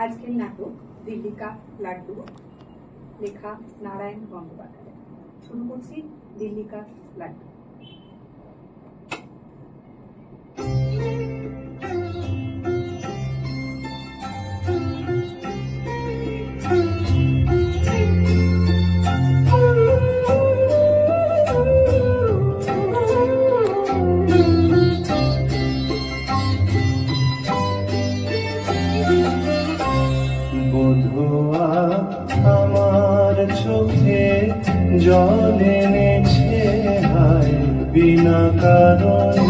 আজকের নাটক দিল্লি কা লাড্ডু, লেখা নারায়ণ গঙ্গোপাধ্যায়। শুরু করছি দিল্লি কা লাড্ডু। আমার চোখে জল এনেছে হায় বিনা কারণে।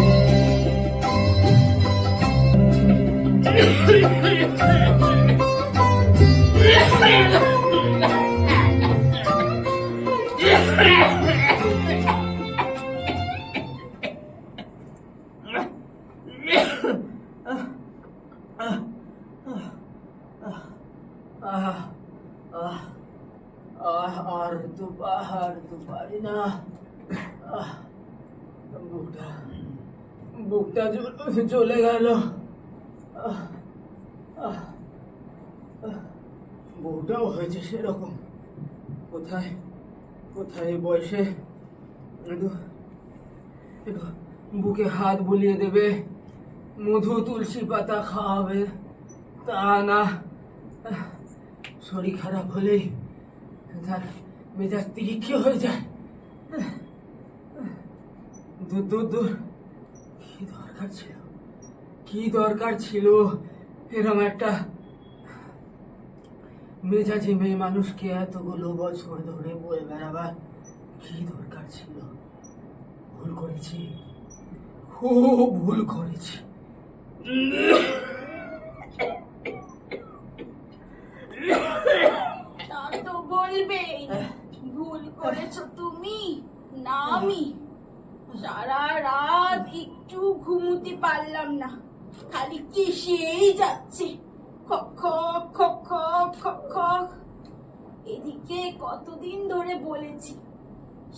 আর তো পারি না। বুকটা চলে গেল। বউটাও হয়েছে সেরকম। কোথায় কোথায় বয়সে একটু বুকে হাত বুলিয়ে দেবে, মধু তুলসী পাতা খাওয়াবে, তা না শরীর খারাপ হলেই তার মেজাজ তিরিক্ষি হয়ে যায়। দূর দূর দূর, কি দরকার ছিল এরকম একটা মেজাজি মেয়ে মানুষকে এতগুলো বছর ধরে বয়ে বেড়াবার কি দরকার ছিল? ভুল করেছি, খুব ভুল করেছি। তা তো বলবেই, ভুল করেছো তুমি না আমি। সারা রাত একটু ঘুমোতে পারলাম না, খালি কিসেই যাচ্ছে, খক খক খক খক খক খক। এদিকে কতদিন ধরে বলেছি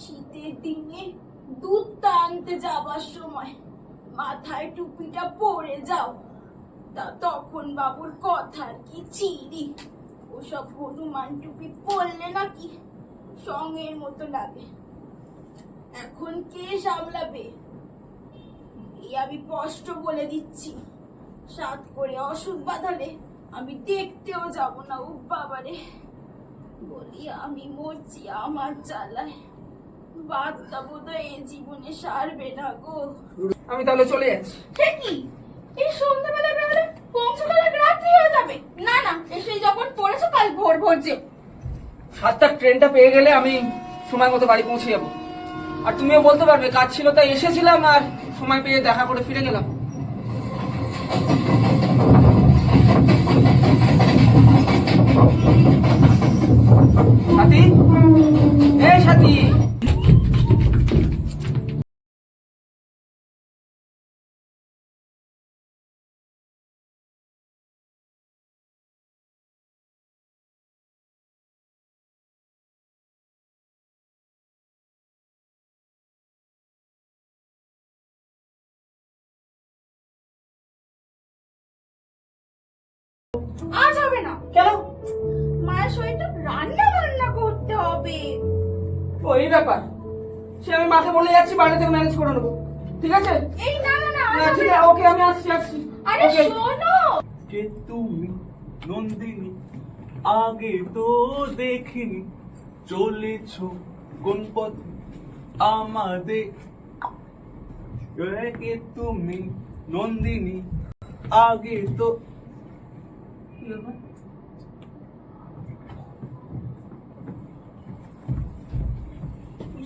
শীতের দিনে দুধ আনতে যাবার সময় মাথায় টুপিটা পরে যাও। তা তখন বাবুর কথার কি চিরি, ওসব হনুমান টুপি পরলে নাকি সঙ্গের মতো লাগে। এখন কে সামলাবে? এই আমি স্পষ্ট বলে দিচ্ছি, সাত করে অসুখ বাঁধালে আমি দেখতেও যাব না। ও বাবারে, বলি আমি মরছি আমার জ্বালায়, বাদটা বোধহয় এ জীবনে সারবে না গো। আমি তাহলে চলে যাচ্ছি। সে কি, এই সন্ধ্যাবেলা বেরোলে পৌঁছতে রাত্রি হয়ে যাবে। না না, এসে যখন পড়েছো কাল ভোর ভোর যে 7টার ট্রেনটা পেয়ে গেলে আমি সময় মতো বাড়ি পৌঁছে যাবো। আর তুমিও বলতে পারবে কাজ ছিল তাই এসেছিলাম আর সময় পেয়ে দেখা করে ফিরে গেলাম। সাথী, এই সাথী, আজ হবে না। কেন? মায়ের শরীরটা রান্না বান্না করতে হবে। ওই ব্যাপার, সে আমি মাঠে বলে যাচ্ছি, বাইরে থেকে ম্যানেজ করে নেবো। ঠিক আছে? এই না না না, না ঠিক আছে, ওকে আমি আসছি। আরে শোনো, কে তুমি নন্দিনী, আগে তো দেখিনি, চলেছ কোন পথে আমাদের। কে তুমি নন্দিনী, আগে তো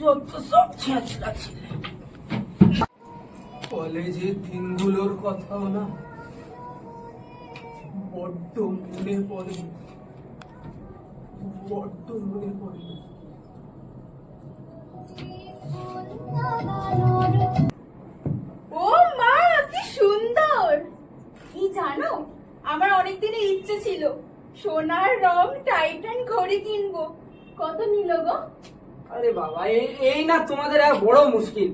যত সব ছেঁচড়া ছিলে। কলেজের দিনগুলোর কথাও না বড্ড মনে পড়ে, বড্ড মনে পড়ে। ও মা কি সুন্দর। কি জানো, আমার অনেকদিনের ইচ্ছে ছিল সোনার রং টাইটান ঘড়ি কিনবো। কত নিল গো? আরে বাবা, এই না তোমাদের এক বড় মুশকিল।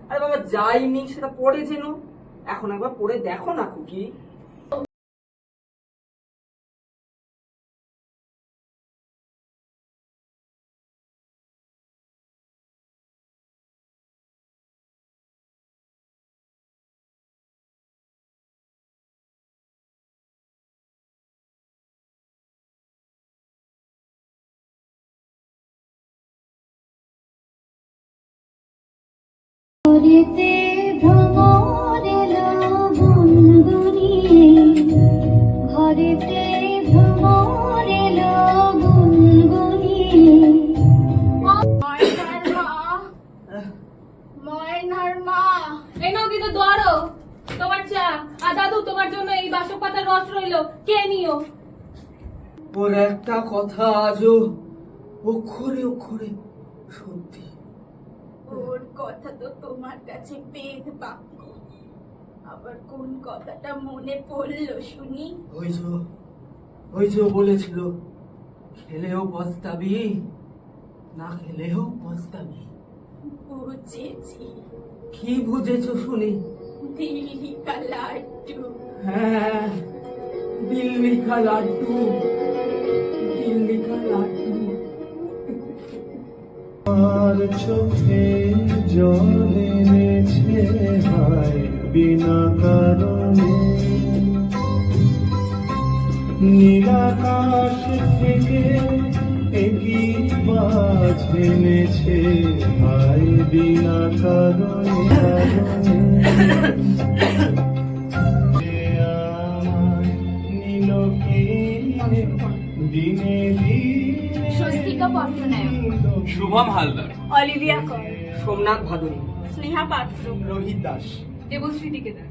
আরে বাবা, যাই নিক সেটা পরে যেন, এখন একবার পরে দেখো না খুকি। ঘরেতে ভ্রমর এলো গুনগুনিয়ে, ঘরেতে ভ্রমর এলো গুনগুনিয়ে। ময়নার মা, ময়নার মা। এই নাও দিদা দোয়ারো তোমার চা। আর দাদু তোমার জন্য এই বাসক পাতার রস রইলো, কে নিও। ওর একটা কথা আজও অক্ষরে অক্ষরে সত্যি। ওর কথা তো তোমার কাছে বেদ বাক্য, আবার কোন কথাটা মনে পড়লো শুনি? ওই যে ও বলেছিল খেলেও পস্তাবি, না খেলেও পস্তাবি। বুঝেছি, কি বুঝেছো শুনি? দিল্লি কা লাড্ডু। হ্যাঁ, দিল্লি কা লাড্ডু, দিল্লি কা লাড্ডু। আর চোখে জল এনেছে হায় বিনা কারণে, নীলাকাশ থেকে একই বাজ এনেছে হায় বিনা কারণে কারণে। আমায় নিল কিনে দিনে দিনে। স্বস্তিকা পট্টনায়ক, শুভম হালদার, অলিভিয়া কর, সোমনাথ ভাদুরী, স্নেহা পাত্র, রোহিত দাস। দেবশ্রী টিকেদার।